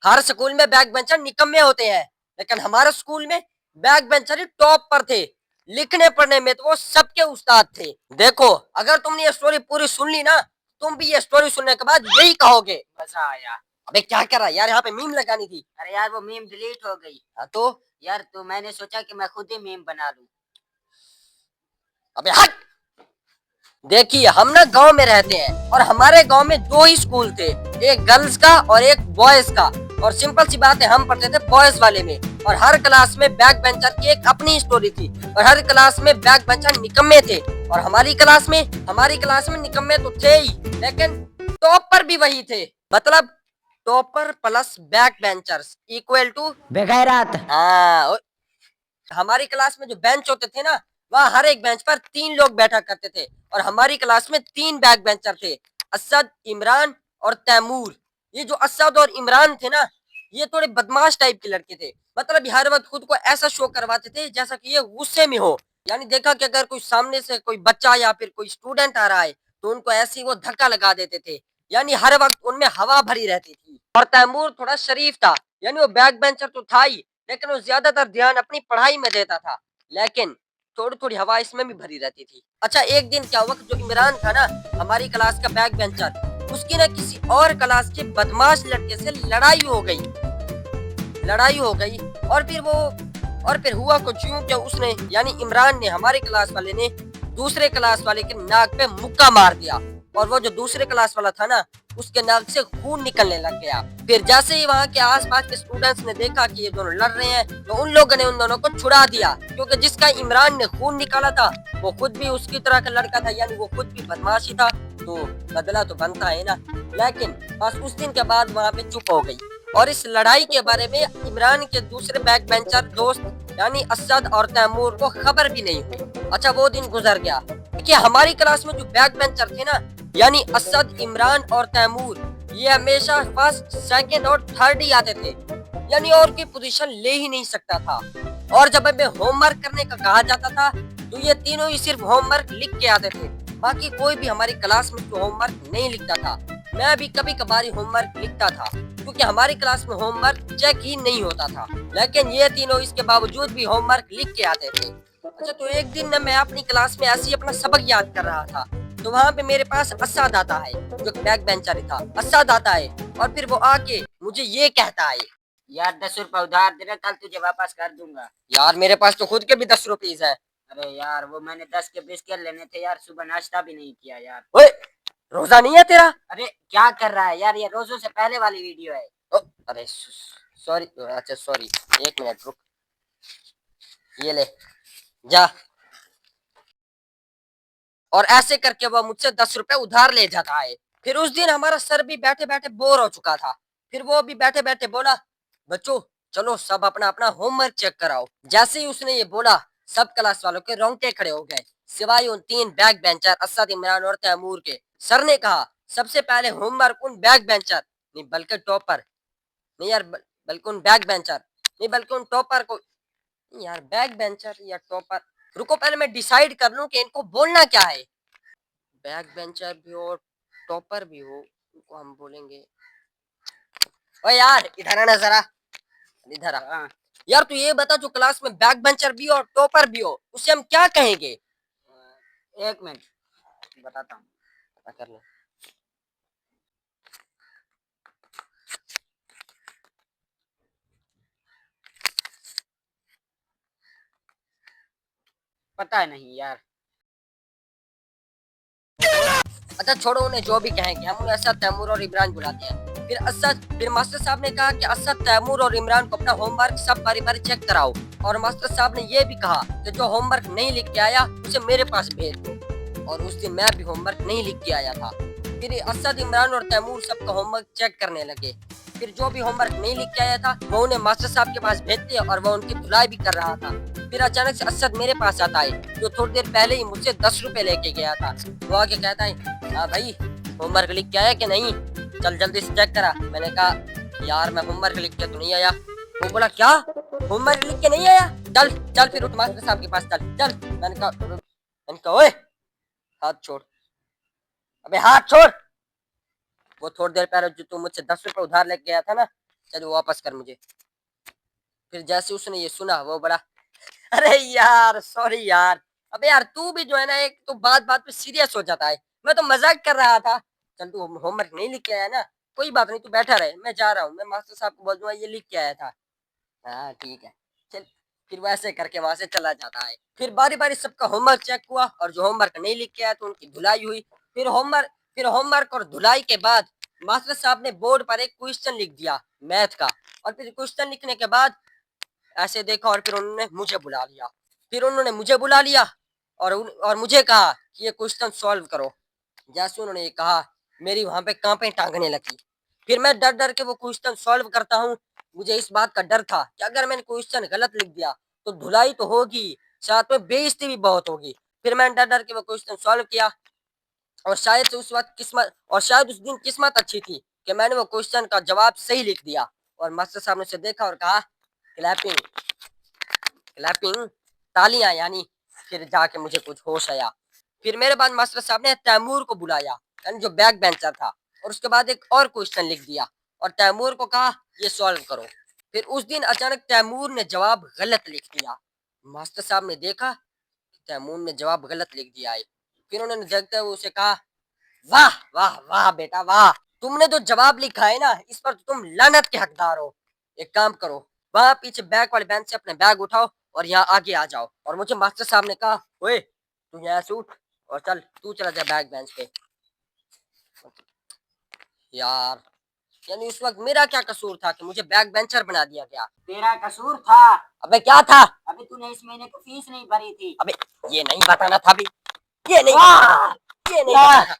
हर school में back bencher निकम्मे होते हैं, लेकिन हमारे स्कूल में बैक बेंचर ही टॉप पर थे। लिखने पढ़ने में तो वो सबके उस्ताद थे। देखो, अगर तुमने ये स्टोरी पूरी सुन ली ना, तुम भी ये स्टोरी सुनने के बाद यही कहोगे, मजा आया। अबे क्या कर रहा है यार, यहाँ पे मीम लगानी थी। अरे यार वो मीम डिलीट हो गई। हाँ तो यार तो मैंने सोचा कि मैं खुद ही मीम बना लूं। अबे हट। देखिए, हम ना गांव में रहते हैं और हमारे गांव में दो ही स्कूल थे, एक गर्ल्स का और एक बॉयज का। और सिंपल सी बात है, हम पढ़ते थे बॉयज वाले में। और हर क्लास में बैक बेंचर की एक अपनी स्टोरी थी और हर क्लास में बैक बेंचर निकम्मे थे। और हमारी क्लास में निकम्मे तो थे ही, लेकिन टॉपर भी वही थे। मतलब topper plus back benchers equal to बेगैरत। हाँ। हमारी क्लास में जो बेंच होते थे ना, वहाँ हर एक बेंच पर 3 लोग बैठा करते थे और हमारी क्लास में 3 बैक बेंचर थे, असद, इमरान और तैमूर। ये जो असद और इमरान थे ना, ये थोड़े बदमाश टाइप के लड़के थे। मतलब हर वक्त खुद को ऐसा शो करवाते थे जैसा कि ये गुस्से में हो। यानी देखा कि अगर कोई सामने से कोई बच्चा या फिर कोई स्टूडेंट आ रहा है तो उनको ऐसे ही वो धक्का लगा देते थे। यानी हर वक्त उनमें हवा भरी रहती थी। और तैमूर थोड़ा शरीफ था, यानी वो बैक बेंचर तो था ही, लेकिन वो ज्यादातर ध्यान अपनी पढ़ाई में देता था। लेकिन थोड़ी थोड़ी हवा इसमें भी भरी रहती थी। अच्छा, एक दिन क्या हुआ कि जो इमरान था ना, हमारी क्लास का बैक बेंचर, उसकी ना किसी और क्लास के बदमाश लड़के से लड़ाई हो गई। और फिर हुआ कुछ यूं कि उसने यानी इमरान ने, हमारी क्लास वाले ने दूसरे क्लास वाले के नाक पे मुक्का मार दिया। और वो जो दूसरे क्लास वाला था ना, उसके नाक से खून निकलने लग गया। फिर जैसे ही वहाँ के आसपास के स्टूडेंट्स ने देखा कि ये दोनों लड़ रहे हैं, तो उन लोगों ने उन दोनों को छुड़ा दिया, क्योंकि जिसका इमरान ने खून निकाला था वो खुद भी उसकी तरह का लड़का था, यानी वो खुद भी बदमाश ही था। तो बदला तो बनता है ना। लेकिन बस उस दिन के बाद वहाँ पे चुप हो गई और इस लड़ाई के बारे में इमरान के दूसरे बैक बेंचर दोस्त यानी असद और तैमूर को खबर भी नहीं हुई। अच्छा, वो दिन गुजर गया कि हमारी क्लास में जो बैक बेंचर थे ना, यानी असद, इमरान और तैमूर, ये हमेशा फर्स्ट, सेकंड और थर्ड ही आते थे। यानी और की पोजीशन ले ही नहीं सकता था। और जब हमें होमवर्क करने का कहा जाता था तो ये तीनों ही सिर्फ होमवर्क लिख के आते थे। बाकी कोई भी हमारी क्लास में तो होमवर्क नहीं लिखता था। मैं भी कभी कभार होमवर्क लिखता था, क्योंकि हमारी क्लास में होमवर्क चेक ही नहीं होता था। लेकिन ये तीनों इसके बावजूद भी होमवर्क लिख के आते थे। अच्छा, तो एक दिन ना मैं अपनी क्लास में ऐसे ही अपना सबक याद कर रहा था, तो वहाँ पे मेरे पास असद आता है, जो बैक बेंचर था। असद आता है और फिर वो आके मुझे ये कहता है, यार 10 रुपए उधार दे रहा, कल तुझे वापस कर दूंगा। यार मेरे पास तो खुद के भी 10 रुपीज है। अरे यार वो मैंने 10 के बिस्किट लेने थे यार, सुबह नाश्ता भी नहीं किया यार। ओए, रोजा नहीं है तेरा? अरे क्या कर रहा है यार, ये रोजों से पहले वाली वीडियो है। ओ, अरे सॉरी, अच्छा सॉरी, 1 मिनट रुक, ये ले जा। और ऐसे करके वह मुझसे 10 रुपए उधार ले जाता है। फिर उस दिन हमारा सर भी बैठे बैठे बोर हो चुका था। फिर वो भी बैठे बैठे बोला, बच्चों चलो सब अपना अपना होमवर्क चेक कराओ। जैसे ही उसने ये बोला, सब क्लास वालों के रोंगटे खड़े हो गए, सिवाय उन 3 बैक बेंचर असद, इमरान और तैमूर के। सर ने कहा, सबसे पहले होमवर्क उन बैक बेंचर, नहीं बल्कि टॉपर, नहीं यार, बल्कि उन बैक बेंचर, नहीं बल्कि उन टॉपर को, यार बैक बेंचर या टॉपर, रुको पहले मैं डिसाइड कर लूं कि इनको बोलना क्या है। बैक बेंचर भी हो और टॉपर भी हो, उनको हम बोलेंगे, ओ यार इधर आना जरा, इधर आ। हाँ। यार तू ये बता, जो क्लास में बैक बेंचर भी हो और टॉपर भी हो, उसे हम क्या कहेंगे? 1 मिनट बताता हूँ। पता कर ले। पता है नहीं यार। अच्छा छोड़ो, उन्हें जो भी कहेंगे, हम उन्हें असद, तैमूर और इमरान बुलाते हैं। फिर मास्टर साहब ने कहा कि असद, तैमूर और इमरान को अपना होमवर्क सब बारी बारी चेक कराओ। और मास्टर साहब ने ये भी कहा कि जो होमवर्क नहीं लिख के आया उसे मेरे पास भेज दो। और उस दिन मैं भी होमवर्क नहीं लिख के आया था। फिर असद, इमरान और तैमूर सबका होमवर्क चेक करने लगे। फिर जो भी होमवर्क नहीं लिख के आया था वो उन्हें मास्टर साहब के पास भेजते और वो उनकी धुलाई भी कर रहा था। फिर अचानक से असद मेरे पास आता है, जो थोड़ी देर पहले ही मुझसे 10 रुपए लेके गया था। वो आके कहता है, हाँ भाई, होमवर्क लिख के आया कि नहीं, चल जल्दी से चेक करा। मैंने कहा, यार मैं होमवर्क लिख के तो नहीं आया। वो बोला, क्या होमवर्क लिख के नहीं आया? चल चल फिर उठ, मास्टर साहब के पास चल चल। मैंने कहा ओए, हाथ छोड़, अबे हाथ छोड़। वो थोड़ी देर पहले जो तू मुझसे 10 रुपए उधार लेके गया था ना, चल वापस कर मुझे। फिर जैसे उसने ये सुना वो बड़ा, अरे यार सॉरी यार। अबे यार तू भी जो है ना, एक तो बात बात पे सीरियस हो जाता है। मैं तो मजाक कर रहा था। चल तू होमवर्क नहीं लिख के आया ना, कोई बात नहीं, तू बैठा रहे, मैं जा रहा हूँ, मैं मास्टर साहब को बोल दूंगा ये लिख के आया था। हाँ ठीक है, चल। फिर वैसे करके वहां से चला जाता है। फिर बारी बारी सबका होमवर्क चेक हुआ, और जो होमवर्क नहीं लिख के आया तो उनकी धुलाई हुई। फिर होमवर्क और धुलाई के बाद मास्टर साहब ने बोर्ड पर एक क्वेश्चन लिख दिया मैथ का। और फिर क्वेश्चन लिखने के बाद ऐसे देखा, और फिर उन्होंने मुझे बुला लिया। और मुझे कहा कि ये क्वेश्चन सॉल्व करो। जैसे उन्होंने ये कहा, मेरी वहां पे कांपे टांगने लगी। फिर मैं डर डर के वो क्वेश्चन सॉल्व करता हूँ। मुझे इस बात का डर था कि अगर मैंने क्वेश्चन गलत लिख दिया तो धुलाई तो होगी, साथ में बेइज्जती भी बहुत होगी। फिर मैंने डर डर के वो क्वेश्चन सॉल्व किया। और शायद उस दिन किस्मत अच्छी थी कि मैंने वो क्वेश्चन का जवाब सही लिख दिया। और मास्टर साहब ने उसे देखा और कहा, क्लैपिंग क्लैपिंग, तालियां यानी। फिर जाके मुझे कुछ होश आया। फिर मेरे बाद मास्टर साहब ने तैमूर को बुलाया, यानी जो बैक बेंचर था, और उसके बाद एक और क्वेश्चन लिख दिया और तैमूर को कहा ये सॉल्व करो। फिर उस दिन अचानक तैमूर ने जवाब गलत लिख दिया। मास्टर साहब ने देखा कि तैमूर ने जवाब गलत लिख दिया है। फिर उन्होंने देखते हुए उसे कहा, वाह वाह वाह बेटा वाह, तुमने जो जवाब लिखा है ना, इस पर तुम लानत के हकदार हो। एक काम करो, वहां पीछे बैक वाले बेंच से अपने बैग उठाओ और यहाँ आगे आ जाओ। और मुझे मास्टर साहब ने कहा, ओए तू यहाँ से उठ और चल तू चला जा बैक बेंच पे। यार, यानी उस वक्त मेरा क्या कसूर था कि मुझे बैक बेंचर बना दिया गया। तेरा कसूर था। अबे क्या था? अभी तूने इस महीने को फीस नहीं भरी थी। अबे ये नहीं बताना था भी, ये नहीं वाह! ये नहीं वाह! बताना।